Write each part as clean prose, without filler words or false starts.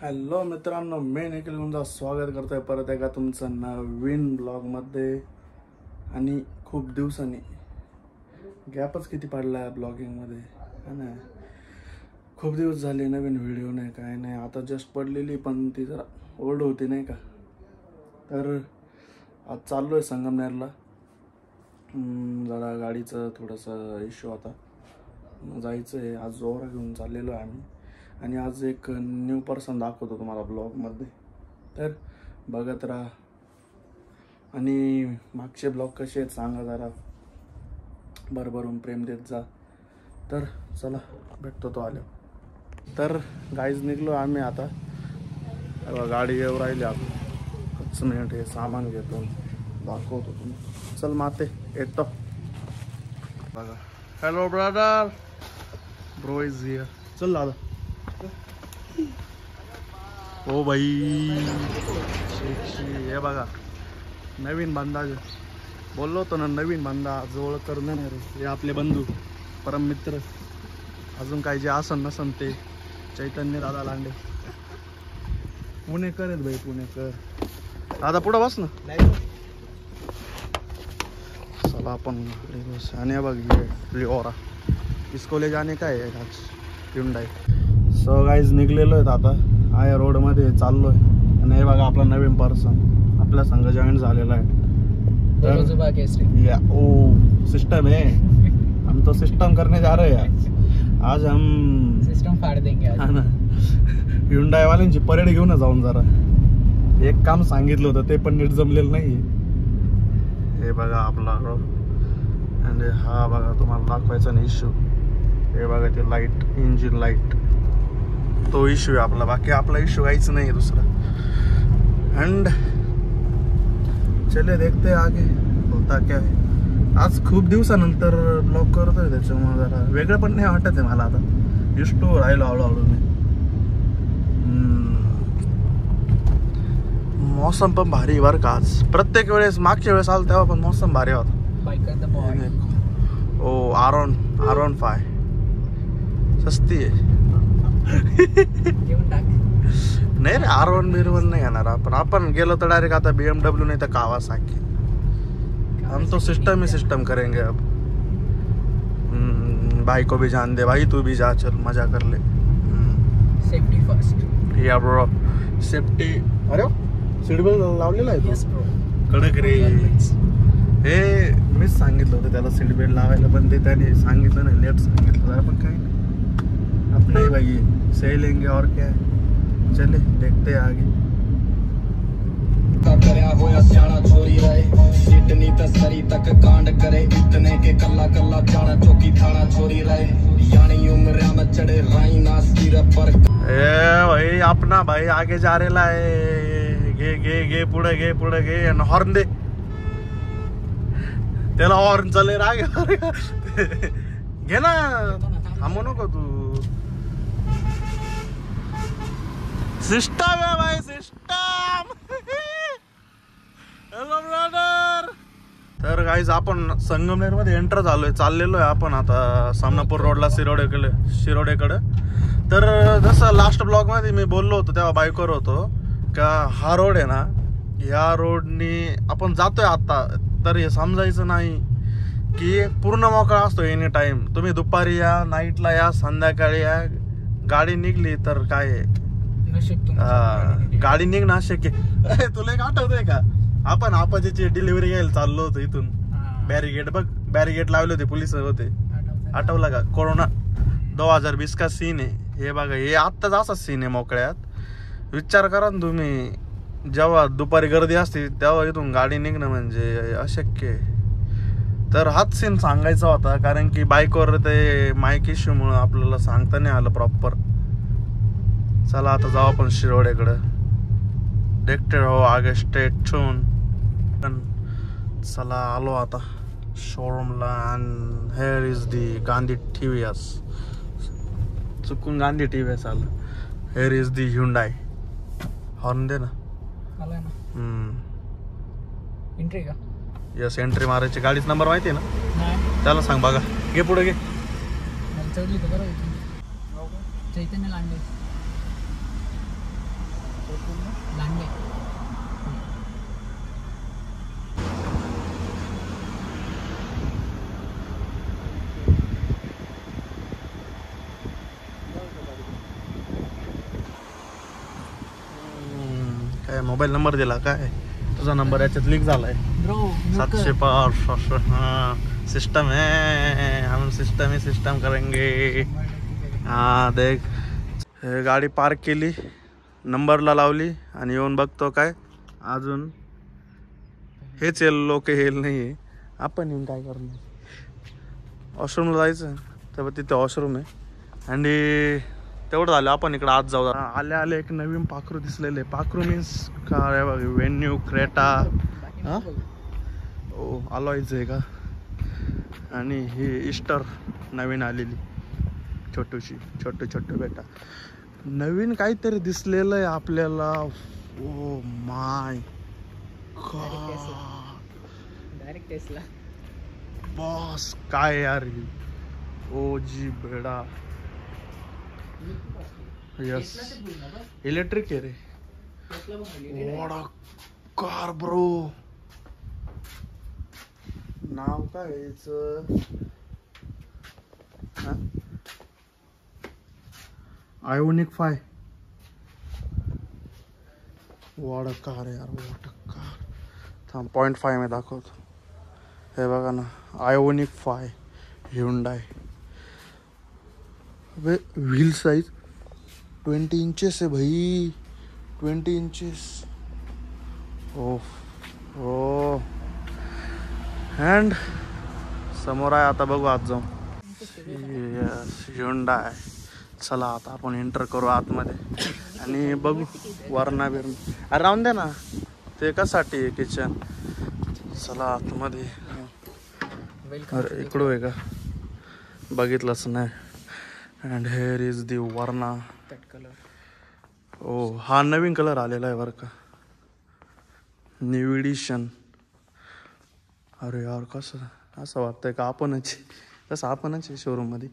Hello मित्रांनो, मी निखिल गुंजा स्वागत करतोय परत एकदा तुमचं नवीन ब्लॉगमध्ये. आणि खूप दिवसांनी गॅपच किती पडला आहे ब्लॉगिंगमध्ये, है ना. खूप दिवस झाले नवीन व्हिडिओ नाही, काय नाही. आता जस्ट पडलेली, पण ती जरा ओल्ड होती नाही का. तर आज चाललो आहे संगमनेरला. जरा गाडीचं थोडंसं इश्यू होता, जायचं आहे. आज जोरा घेऊन चाललेलो आहे आम्ही. आणि आज एक न्यू पर्सन दाखवतो तुम्हाला ब्लॉगमध्ये, तर बघत राहा. आणि मागचे ब्लॉग कसे आहेत सांगा जरा, भरभरून प्रेम देत जा. तर चला भेटतो तो आलो. तर गाईज निघलो आम्ही आता. गाडी येऊ राहिली आपण. 5 मिनिट हे सामान घेतो, दाखवतो तुम्ही. चल माते येतो बघा. Hello brother, bro is here. चल दादा. ओ भाई, हे बघा नवीन बंदा. बोललो होतो ना नवीन बंदा जवळ करून रे. हे आपले बंधू परम मित्र. अजून काय जे आसन नसन ते चैतन्य दादा लांडे, पुणेकर आहेत भाई, पुणेकर. दादा पुढं बस ना. चला आपण आणि बघ लिओरा इसको ले जाने का है आज Hyundai. सो गाईज निघलेलो आहेत आता. आय रोडमध्ये चाललो आहे. आणि हे बघा आपला नवीन पर्सन आपल्या संघ जॉईन झालेला आहे. या ओ सिस्टम है, हम तो सिस्टम करने जा रहे हैं आज. हम सिस्टम फाड़ देंगे आज. ना Hyundai वाल्यांची परेड घेऊन जाऊन जरा एक काम सांगितलं होतं ते पण नीट जमलेलं नाही. हे बघा आपला. आणि हा बघा तुम्हाला दाखवायचा नाही इश्यू. हे बघा ते लाईट, इंजिन लाईट, तो इश्यू आहे आपला. बाकी आपला इश्यू काहीच नाही आहे दुसरा. एंड चले देखते आगे होता क्या है. आज खूप दिवसानंतर ब्लॉग करतोय, त्याच्यामुळे जरा वेगळं पण नाही वाटत आहे मला. आता युष्टू राहिलो हळूहळू मी. मौसम पण भारी बरं का आज. प्रत्येक वेळेस मागच्या वेळेस आलो तेव्हा पण मौसम भारी होता. ओ आर 5 सस्ती आहे. नाही रे, R1 बिरवन नाही येणार आपण गेलो तर डायरेक्ट आता BMW नाही तर कावासाकी. हम तो सिस्टम ही सिस्टम करेंगे अब. भाई को भी जान दे भाई, तू भी जा, चल मजा कर ले. Safety first. या ब्रो, सेफ्टी. अरे सीट बेल्ट लावलेला आहे तो. कडक रे. हे मीच सांगितलं होतं त्याला सीट बेल्ट लावायला, पण ते त्याने सांगितलं नाही, लेट सांगितलं जरा. पण काही नाही, अपना ही भाई सही लेंगे और क्या है. चले देखते हैं आगे. छोरी रहे सिडनी तसरी तक कांड करे इतने के कल्ला कल्ला जाना चौकी थाना छोरी रहे यानी उम्र में चढ़े राई नास की पर. ए भाई अपना भाई आगे जा रेला है. गे पुढे गे आणि हॉर्न दे त्याला. हॉर्न चले रागे घे ना, थांबू नको तू. सिस्टम है भाई, सिस्टम. Hello brother. तर गाईज आपण संगमनेर मध्ये एंटर झालोय. चाललेलो आहे आपण आता सामनापूर रोडला शिरोडेकडे. तर जसं लास्ट ब्लॉग मध्ये मी बोललो होतो तेव्हा बाईकवर होतो का हा रोड आहे ना, या रोडनी आपण जातोय आता. तर हे समजायचं नाही की पूर्ण मोकळा असतो एनी टाइम. तुम्ही दुपारी या, नाईटला या, संध्याकाळी या. गाडी निघली तर काय गाडी निघणं शक्य. तुला एक आठवतंय का, आपण आपाजीची डिलिव्हरी घ्यायला चाललो होतो इथून. बॅरिगेट बघ, बॅरिगेट लावले होते, पोलिस होते. आठवला का? कोरोना 2020 का सीन आहे हे बघा. हे आत्ताच असा सीन आहे मोकळ्यात. विचार करा ना तुम्ही, जेव्हा दुपारी गर्दी असते तेव्हा इथून गाडी निघणं म्हणजे अशक्य आहे. तर हाच सीन सांगायचा होता, कारण की बाईकवर ते माईक इश्यूमुळं आपल्याला सांगता नाही आलं प्रॉपर. चला आता जाऊ आपण शिरोडेकडं. देखते रहो आगे, स्टे ट्यून. चला आलो आता शोरूमला. And here is the Gandhi TVS. चुकून गांधी TVS आलं. Here is the Hyundai. Horn दे ना. एंट्री का? यस, एंट्री मारायची. गाडीचा नंबर माहिती आहे ना, त्याला सांग. बघा, घे पुढे घे. चढली तर बरं. चैतन्य लांडे. लांडे. काय मोबाईल नंबर दिला काय तुझा नंबर याच्यात लीक झालाय ब्रो 705 हाँ सिस्टम है हम सिस्टम करेंगे हाँ देख हे गाडी पार्क केली नंबरला लावली आणि येऊन बघतो काय अजून हेच लोक येईल नाही आहे आपण येऊन काय करणार वॉशरूमला जायचं तर तिथे वॉशरूम आहे आणि तेवढं झालं आपण इकडं आज जाऊ आले आले एक नवीन पाखरू दिसलेले पाखरू मीन्स काय बघ वेन्यू क्रेटा हां ओ अलॉयच आहे का आणि ही इस्टर नवीन आलेली छोटूशी छोटू बेटा नवीन काहीतरी दिसलेलं आहे आपल्याला oh my direct Tesla boss काय यार ओ जी बेडा यस इलेक्ट्रिक आहे रे वॉट कार ब्रो नाव काय याचं आयोनिक 5 वॉट कार यार वॉट कार थांब 0.5 मी दाखवतो हे बघा ना ionic 5 Hyundai wheel size 20 inches है भाई 20 इंचेस ओ अँड समोर आहे आता बघू आत जाऊन यस ह्युंडाई चला आता आपण एंटर करू आतमध्ये आणि बघू वरणा बिरणा अरे राहून दे ना ते कशासाठी आहे किचन चला आतमध्ये अरे इकडं आहे का बघितलंच नाही and here is the Verna colour ओ हा नवीन कलर आलेला आहे बरं का न्यू एडिशन अरे यार कसं असं वाटतंय का आपणच कसं आपणच आहे शोरूममध्ये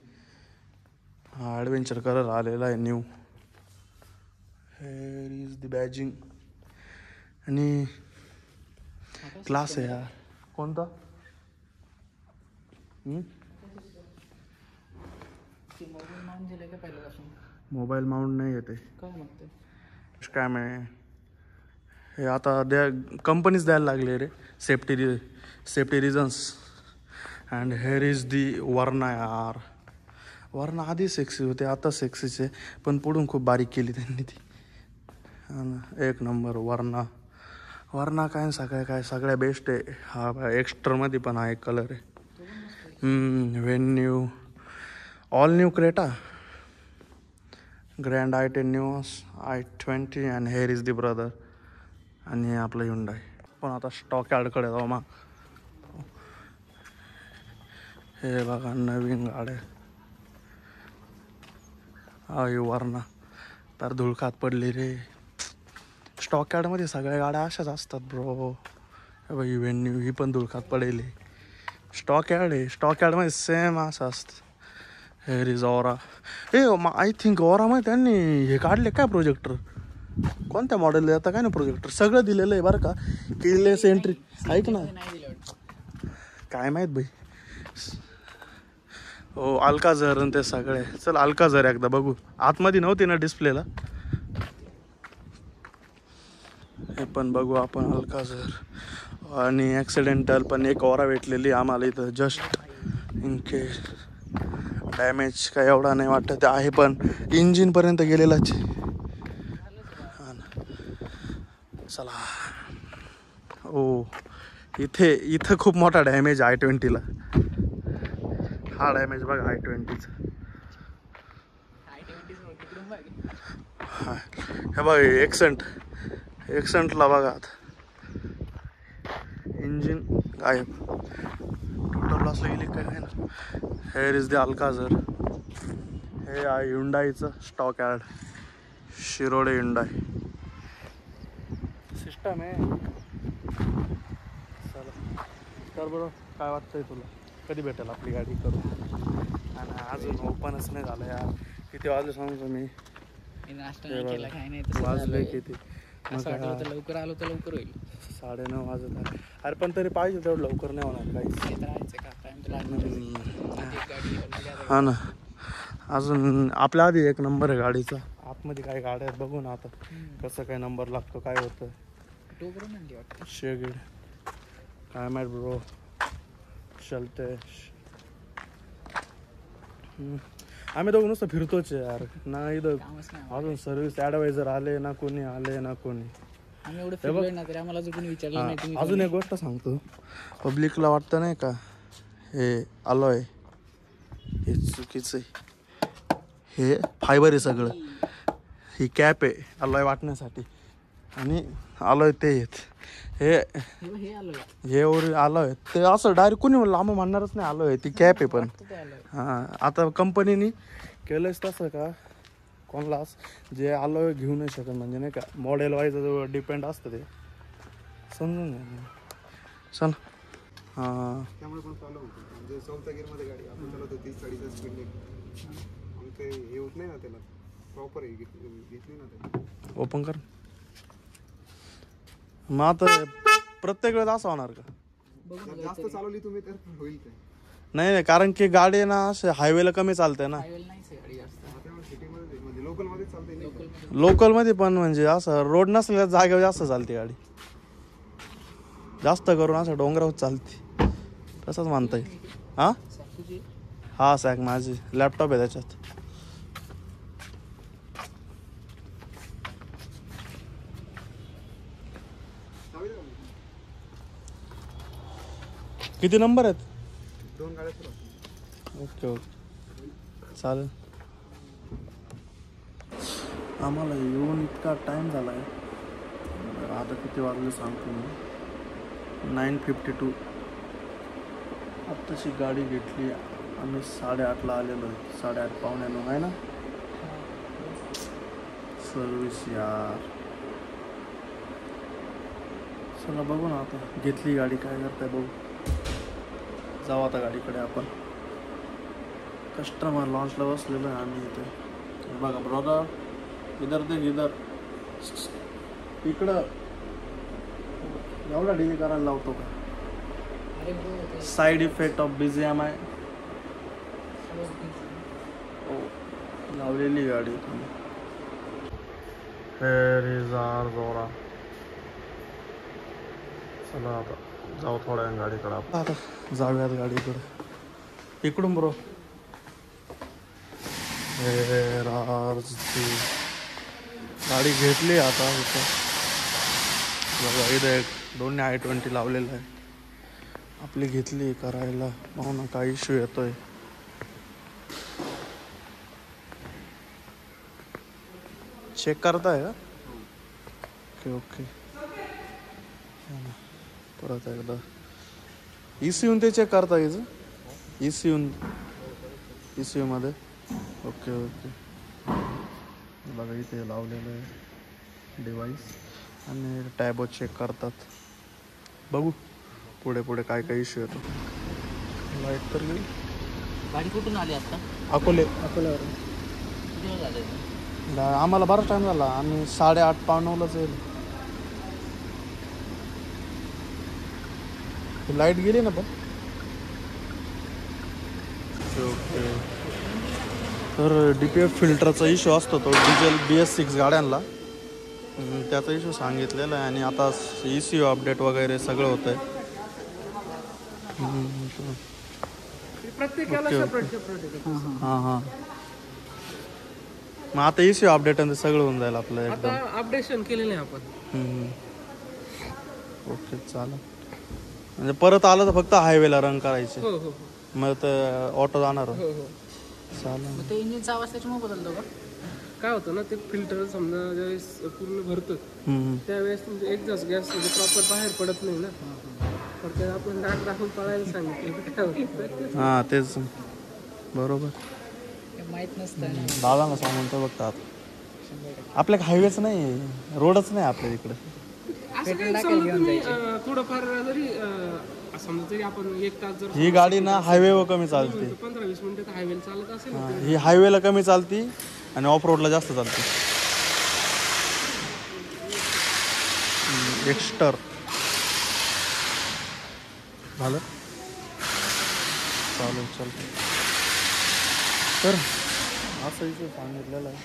हा ॲडव्हेंचर कलर आलेला आहे न्यू हेअर इज द बॅजिंग आणि क्लास आहे यार कोणता मोबाईल माउंट नाही येते काय आहे हे आता कंपनीच द्यायला लागले रे safety reasons and here is the Verna यार वरणा आधी सेक्सी होते आता सेक्सीचे पण पुढून खूप बारीक केली त्यांनी ती एक नंबर वरणा काय सगळ्या बेस्ट आहे हा एक्स्ट्रामध्ये पण हा एक कलर आहे venue all new Creta grand i10 i20 and here is the brother आणि हे आपलं ह्युंडाई पण आता स्टॉक ॲडकडे जाऊ मग हे बघा नवीन गाड्या हा वरणा तर धुळखात पडली रे स्टॉक ॲडमध्ये सगळ्या गाड्या अशाच असतात ब्रो बाई वेन्यू ही पण धुळखात पडेल स्टॉक ॲड आहे स्टॉक ॲडमध्ये सेम असं असतं here is Aura I think ऑरामध्ये त्यांनी हे काढले काय प्रोजेक्टर कोणत्या मॉडेल आता काय ना प्रोजेक्टर सगळं दिलेलं आहे बरं का केलेस एंट्री ऐक ना काय माहीत भाई हो अल्काझर आणि ते सगळे चल अल्काझर एकदा बघू आतमध्ये नव्हती ना डिस्प्लेला हे पण बघू आपण अल्काझर आणि ॲक्सिडेंटल पण एक ऑरा भेटलेली आम्हाला इथं जस्ट इन केस डॅमेज काय एवढा नाही वाटत आहे पण इंजिनपर्यंत गेलेलाच हां ना चला ओ इथं खूप मोठा डॅमेज i20ला हा डॅमेज बघा i20चा हे बघ एक्सेंटला बघा आता इंजिन गायब टोटल लॉस गेली काय आहे ना हेअर इज द अल्काझर हे आहे ह्युंडाईचं stock ad Shirode Hyundai system आहे चला तर बरं काय वाटतंय तुला कधी भेटेल आपली गाडी करून आणि अजून ओपनच नाही झालं यार किती वाजले सांगतो मी वाजले किती असं वाटलं तर लवकर आलो तर लवकर होईल. 9:30 वाजत आहे. अरे पण तरी पाहिजे तेवढं लवकर नाही होणार काहीच. ते तर आहेच का टाइम तर लागणारच. गाडी हा ना, अजून आपल्या आधी एक नंबर आहे गाडीचा. आतमध्ये काय गाड्या आहेत बघू ना आता कसं काय नंबर लागतो काय होतं. टोकरून आणली वाटतं. शेगड काय माहित ब्रो. चलते आम्ही दोघं नुसतं फिरतोच यार ना. इथं कामच नाही. अजून सर्व्हिस ॲडवायझर आले ना, कोणी आले ना कोणी. आम्ही एवढं फिरलोय ना तरी आम्हाला अजून कोणी विचारलं नाही तुम्ही अजून एक गोष्ट सांगतो. पब्लिकला वाटतं नाही का हे आलोय हे चुकीचं आहे. हे फायबर आहे सगळं. ही कॅप आहे आलोय वाटण्यासाठी आणि आलोय ते हे हे आलो हे आलोय ते असं डायरेक्ट कोणी लांब म्हणणारच नाही. आलोय ती कॅप आहे पण. हां आता कंपनीने केलंच तसं का कोणाला जे आलोय घेऊ नाही शकत म्हणजे नाही का मॉडेल वाईज डिपेंड असतं ते समजून घ्या. चल हां त्यामुळे पण फॉलो होतो. म्हणजे 4th गिअरमध्ये गाडी आपण चालवतो 30-40 स्पीडने आणि ते हे होत नाही ना त्याला प्रॉपर हे घेतली ना ते. ओपन कर. मग आता प्रत्येक वेळेस असं होणार का? जर जास्त चालवली तुम्ही तर होईल ते. नाही नाही कारण की गाडी ना असे हायवेला कमी चालते ना. गाडी जास्त सिटीमध्ये म्हणजे लोकलमध्ये चालते नाही. लोकलमध्ये पण म्हणजे असं रोड नसलेल्या जागेवर जास्त चालते गाडी. जास्त करून असं डोंगरावर चालते तसंच मानता येईल. हां हा सॅक माझी लॅपटॉप आहे त्याच्यात. किती नंबर आहेत? 2 गाड्या सुरू. ओके ओके चालेल. आम्हाला येऊन इतका टाईम झाला आहे. आता किती वाजले सांगतो मी. 9:52. आत्ताची गाडी घेतली आम्ही 8:30ला आलेलो आहे. 8:30 पावणे 9 आहे ना. सर्विस यार. चला बघू ना आता घेतली गाडी काय करताय बघू. जाऊ आता गाडीकडे आपण. कस्टमर लॉन्चला बसलेलो आहे आम्ही इथे. बघा ब्रदर इधर ते इधर इकडं एवढा डिले करायला लावतो का? साईड इफेक्ट ऑफ BGMI लावलेली गाडी. जोरा. चला आता जाऊ थोड्या गाडीकडे. आता जाऊयात गाडीकडे इकडून ब्रो. गाडी घेतली आता इथं बघा. इथं एक 2 I-20 लावलेलं आहे. आपली घेतली करायला. पाहू ना काय इश्यू येतोय. चेक करताय का? Okay okay. परत एकदा ECU ते चेक करता यायचं. ECU मध्ये. Okay okay. बघा इथे लावलेलं आहे डिवाइस आणि टॅबो चेक करतात. बघू पुढे पुढे काय काय इश्यू येतो. लाईट तर गेली. गाडी कुठून आली आता? अकोल्यावरून. किती वेळ झाले? आम्हाला बराच टाईम झाला. आम्ही 8:30 पावणे 9लाच येईल. लाईट गेली ना पण. ओके. तर DPF फिल्टरचा इश्यू असतो तो डिझेल BS6 गाड्यांना. त्याचा इश्यू सांगितलेला आहे आणि आता ECU अपडेट वगैरे सगळं होतं आहे. हां हां. मग आता ECU अपडेट आणि सगळं होऊन जाईल आपलं एकदम. अपडेशन केलेलं आहे आपण. ओके चालेल. म्हणजे परत आलं तर फक्त हायवेला रन करायचे. मग तर ऑटो जाणार. चालेल. ते इंजिनचा आवाज त्याच्यामुळे बदलतो का? काय होतं ना ते फिल्टर समजा ज्यावेळेस पूर्ण भरतं त्यावेळेस तुमचं एक्झॉस्ट गॅस म्हणजे प्रॉपर बाहेर पडत नाही ना. तर ते आपण डाग दाखवून पळायला सांगितलं. हां तेच बरोबर. माहित नसतं. दादाला सांगून तर बघतात. आपल्या हायवेच नाही रोडच नाही आपल्या इकडे. असं काही समजा तुम्ही थोडंफार जरी समजा तरी आपण 1 तास जर ही गाडी ना हायवेवर कमी चालते. 15-20 मिनिटं हायवेला चालत असेल ना. ही हायवेला कमी चालती आणि ऑफ रोडला जास्त चालते. एक्स्टर झालं चालेल चालतं. तर असं इथे सांगितलेलं आहे.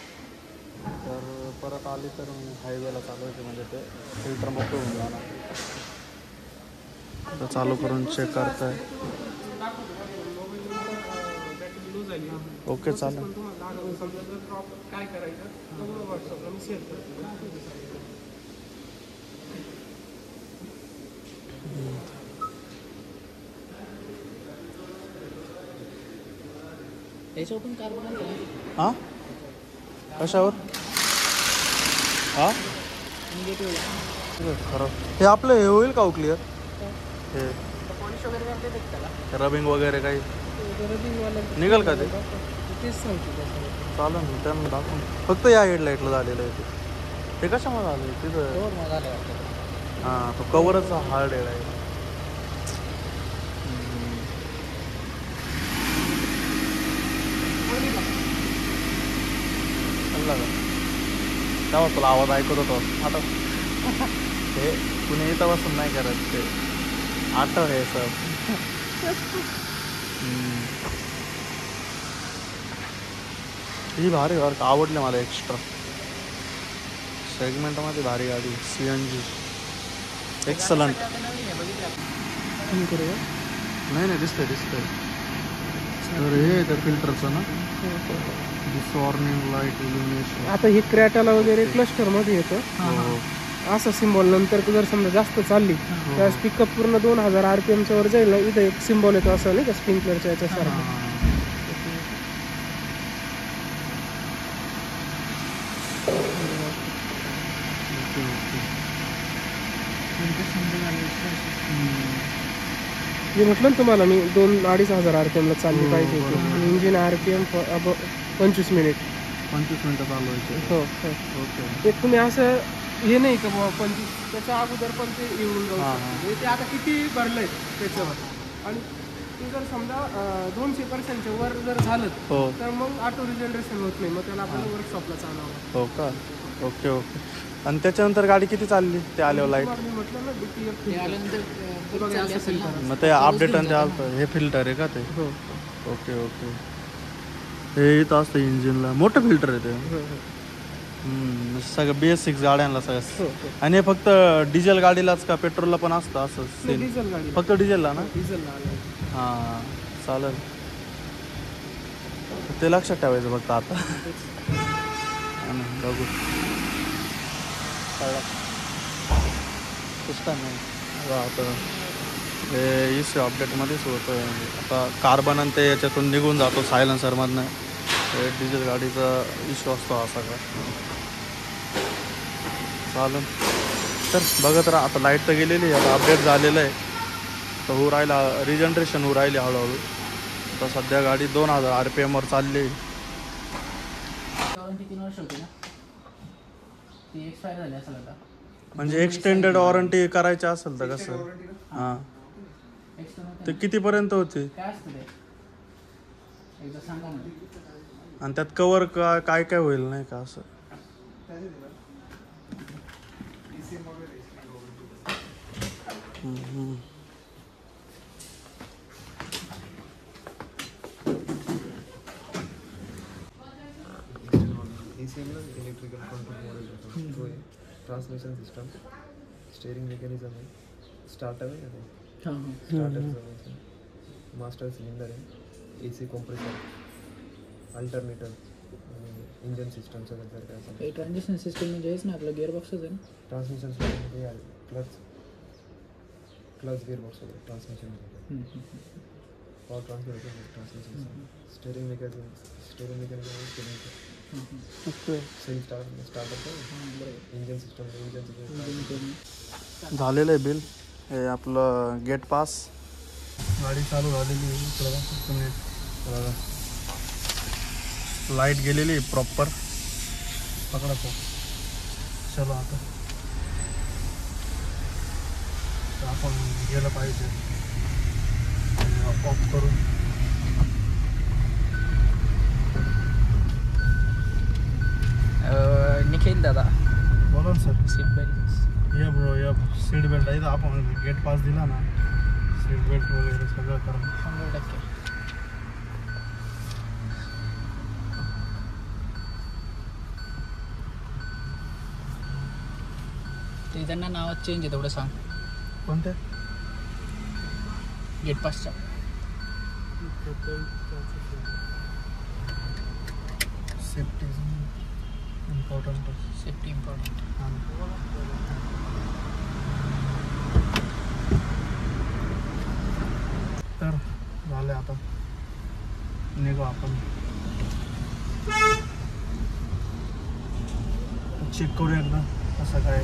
तर परत आली तर हायवेला चालवायचे म्हणजे ते फिल्टर मोकळं होऊन जाणार. तर चालू करून चेक करताय. ओके चालेल. काय करायचं व्हॉट्सअपला मी शेअर करतो. याच्यावर पण कार्बन आहे का? हां कशावर? हां निगेटिव्ह खरं हे आपलं हे होईल का हो क्लिअर? हे पॉलिश वगैरे करता येते का त्याला? रबिंग वगैरे काही रबिंगवाल्यांचं निघाल का ते? तेच सांगतो त्याच्यावर. चालेल ना त्यांना दाखवून. फक्त या हेडलाईटला झालेलं आहे ते कशामध्ये झालं आहे तिथं? कवर मग झालं वाटतं. हां तो कवरच हार्ड हेड आहे. चालला का तेव्हा तुला आवाज ऐकत होतो आता हे कुणी इथं बसून नाही करत ते आठव हे सर. ही भारी बरं का आवडली मला. एक्स्ट्रा सेगमेंटमध्ये भारी गाडी CNG एक्सलंट. नाही दिसतंय तर हे त्या फिल्टरचं ना दिस वॉर्निंग लाईट इल्युमिनेशन. आता हे क्रॅटाला वगैरे क्लस्टरमध्ये येतं असं सिम्बॉल. नंतर जर समजा जास्त चालली त्यावेळेस पिकअप पूर्ण 2000 RPMच्या वर जाईल ना. इथं एक सिम्बॉल येतो असं नाही का स्प्रिंकलरच्या याच्यासारखं. मी म्हटलं ना तुम्हाला मी 2-2.5 RPM ला चालली पाहिजे. इंजिन RPM 25 मिनिट 25 मिनिटं चालवायचे. हो ओके ते तुम्ही असं हे नाही का बाबा 25 त्याच्या अगोदर पण ते येऊन जाऊ शकतं. म्हणजे ते आता किती भरलंय त्याच्यावर. आणि ते जर समजा 200% वर जर झालं हो तर मग ऑटो रिजनरेशन होत नाही. मग त्याला आपल्याला वर्कशॉपला चालवावं. हो का. ओके आणि त्याच्यानंतर गाडी किती चालली ते आल्यावर लाईट? मी म्हटलं ना DPF ते आल्यानंतर परत चालली असेल ना. मग ते अपडेट आणि ते आलं हे फिल्टर आहे का ते? हो ओके हे इथं असतं इंजिनला मोठं फिल्टर आहे ते. सगळं BS6 गाड्यांना सगळं. आणि हे फक्त डिझेल गाडीलाच का पेट्रोलला पण असतं असं सीन? डिझेल गाडी फक्त डिझेलला ना? डिझेलला हां चालेल ते लक्षात ठेवायचं फक्त आता. बघू कळलं पुस्तक नाही आता हे इश्यू अपडेटमध्येच होतं आहे. आता कार्बन आणि ते याच्यातून निघून जातो सायलेन्सरमधनं. हे डिझेल गाडीचा इश्यू असतो असा का. चालेल तर बघत राहा. आता लाईट तर गेलेली आहे. आता अपडेट झालेलं आहे तर होऊ राहिला रिजनरेशन होऊ राहिली हळूहळू. आता सध्या गाडी 2000 RPM वर चालली. वॉरंटी 3 वर्ष होती ना. ती एक्सपायर झाली असेल आता. म्हणजे एक्सटेंडेड वॉरंटी करायची असेल तर कसं? हां एक्सटर्नल ते कितीपर्यंत होते? काय असतं ते एकदा सांगा ना. आणि त्यात कवर काय काय होईल नाही का असं? ECM इलेक्ट्रिकल कंट्रोल मॉडेल होतो. तो आहे ट्रान्समिशन सिस्टम, स्टेअरिंग मेकॅनिझम आहे, स्टार्टर आहे का ते स्टार्टरचं, मास्टर सिलेंडर आहे, AC कॉम्प्रेसर, अल्टरनेटर, इंजन सिस्टमचं जर काय असेल. ट्रान्झिशन सिस्टम म्हणजे हेच ना आपलं गिअरबॉक्सच आहे ना. ट्रान्समिशन सिस्टममध्ये क्लच गिअरबॉक्स होतो ट्रान्समिशनमध्ये. पॉवर ट्रान्सफर होतो transmission. Steering mechanism self starter engine system. झालेलं आहे बिल. हे आपलं गेट पास गाडी चालू झालेली आहे. लाईट गेलेली आहे प्रॉपर. पकडायचं चलो आता आपण गेलं पाहिजे ऑफ करून. निखिल दादा बोला ना सर. सीट बेल्ट या ब्रो या सीट बेल्ट आहे. आपण गेट पास दिला ना, सीट बेल्ट वगैरे सगळं करा. 100%. ते त्यांना नावात चेंज आहे तेवढं सांग. कोणत्या? गेट पासच्या. Safety important. Safety important. तर झालं आता, निघू आपण. चेक करू एकदा कसं काय.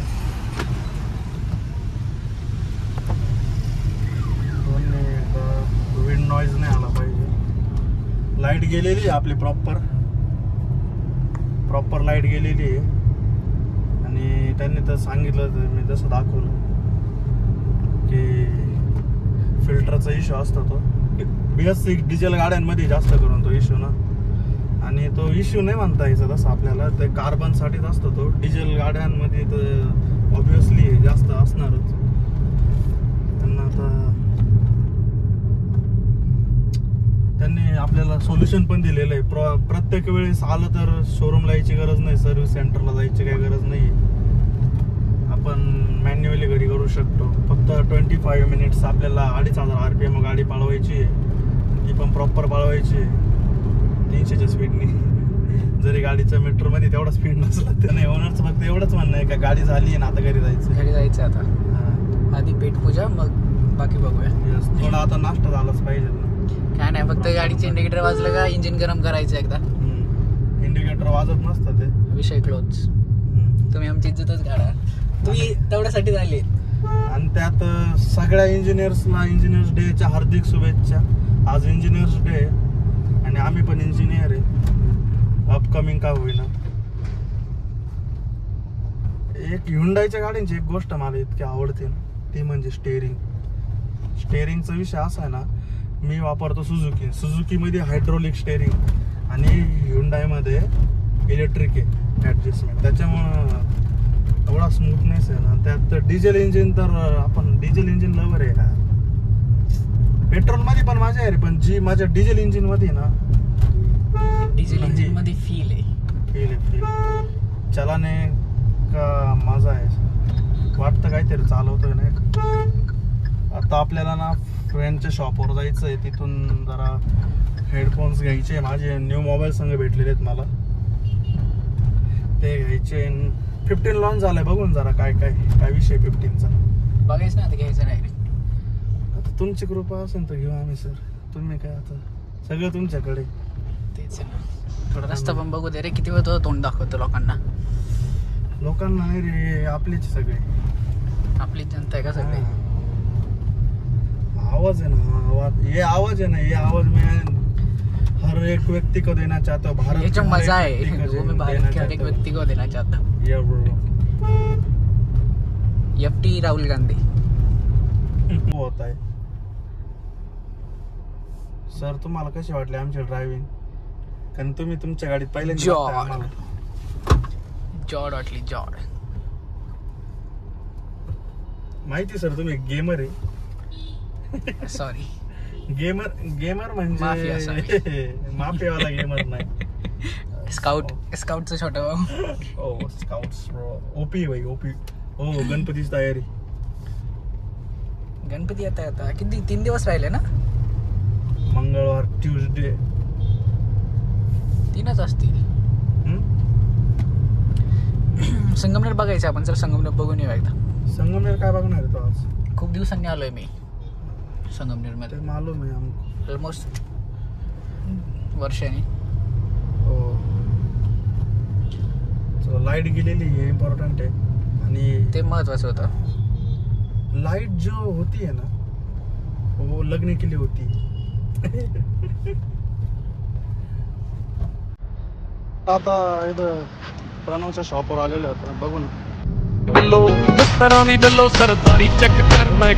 विंड नॉईज नाही आला पाहिजे. लाईट गेलेली आहे आपली, प्रॉपर लाईट गेलेली आहे. आणि त्यांनी तर सांगितलं, मी जसं दाखवलं की फिल्टरचा इश्यू असतो तो BS6 डिझेल गाड्यांमध्ये जास्त करून तो इश्यू ना. आणि तो इश्यू नाही म्हणता यायचा तसं आपल्याला, ते कार्बनसाठीच असतो तो. डिझेल गाड्यांमध्ये तर ऑब्विसली जास्त असणारच. त्यांना आता त्यांनी आपल्याला सोल्युशन पण दिलेलं आहे. प्रत्येक वेळेस आलं तर शोरूमला यायची गरज नाही, सर्व्हिस सेंटरला जायची काही गरज नाही. आपण मॅन्युअली घरी करू शकतो. फक्त 25 मिनिट्स आपल्याला 2500 RPM गाडी पळवायची आहे. ती पण प्रॉपर पळवायची आहे 300च्या स्पीडने. जरी गाडीच्या मीटरमध्ये तेवढा स्पीड नसला त्याने ओनरचं फक्त एवढंच म्हणणं आहे का गाडी झाली आहे ना, आता घरी जायचं. आता आधी पेट पूजा, मग बाकी बघूया. थोडा आता नाश्ता झालाच पाहिजे ना. काय नाही, फक्त गाडीचे इंडिकेटर वाजलं का इंजिन गरम करायचं एकदा. इंडिकेटर वाजत नसतं ते विषय क्लोज. तुम्ही आमची इज्जतच काढा. तुम्ही तेवढ्यासाठी झाले. आणि त्यात सगळ्या इंजिनियर्सला इंजिनियर्स डेच्या हार्दिक शुभेच्छा. आज इंजिनियर्स डे आणि आम्ही पण इंजिनियर आहे, अपकमिंग का होईना. एक ह्युंडाईच्या गाड्यांची एक गोष्ट मला इतकी आवडते ना, ती म्हणजे स्टेअरिंगचा विषय असा आहे ना. मी वापरतो सुझुकीमध्ये हायड्रोलिक स्टेअरिंग आणि ह्युंडाईमध्ये इलेक्ट्रिक आहे ॲडजस्टमेंट. त्याच्यामुळं एवढा स्मूथनेस आहे ना. त्यात डिझेल इंजिन, तर आपण डिझेल इंजिन लवर आहे का. पेट्रोलमध्ये पण मजा आहे रे, पण जी माझ्या डिझेल इंजिनमध्ये ना, डिझेल इंजिनमध्ये फील चलाने का मजा आहे. वाटतं काहीतरी चालवतोय ना. आता आपल्याला ना फ्रेंडच्या शॉपवर जायचं आहे. तिथून जरा हेडफोन्स घ्यायचे. माझे न्यू मोबाईल संग भेटलेले आहेत मला, ते घ्यायचे. 15 लॉन्च झालंय, बघून जरा काय विषय 15चा बघायचं ना. आता घ्यायचं नाही. आता तुमची कृपा असेल तर घेऊ आम्ही सर. तुम्ही काय, आता सगळं तुमच्याकडे. तेच थोडा रस्ता पण बघू दे रे. किती वेळ तोंड दाखवतो लोकांना नाही रे, आपलीच सगळे. आपली जनता आहे का सगळे. आवाज है ना, ये आवाज है ना, ये आवाज में हर एक व्यक्ति को देना चाहता हूँ. भारत ये जो मजा है वो मैं भारत के हर एक व्यक्ति को देना चाहता हूँ. FT राहुल गांधी होता है. सर तुम्हाला कशी वाटली आमची ड्रायव्हिंग? कारण तुम्ही तुमच्या गाडीत पहिल्यांदा जॉड वाटली. जॉड माहिती सर, तुम्ही गेमर आहे. सॉरी, गेमर म्हणजे माफियावाला गेमर नाही. स्काउटचं छोटं भाऊ. ओ स्काउट्स ओपी भाई, ओपी. हो, गणपतीची तयारी. गणपती आता किती 3 दिवस राहिले ना. मंगळवार, ट्यूजडे 3च असतील. संगमनेर बघायचं आपण. जर संगमनेर बघून येऊ एकदा. संगमनेर काय बघणार आहे तो आज? खूप दिवसांनी आलोय मी संगमनेर मध्ये. मालूम आहे आमको. ऑलमोस्ट वर्षांनी. हो, लाईट गेलेली आहे, इम्पॉर्टंट आहे. आणि ते महत्वाचं होतं. लाईट जो होती है ना, वो लगने के लिए होती है. आता इथं प्रणवच्या शॉपवर आलेले होते, बघू ना. बिल्लो सरदारी चेक कर मैं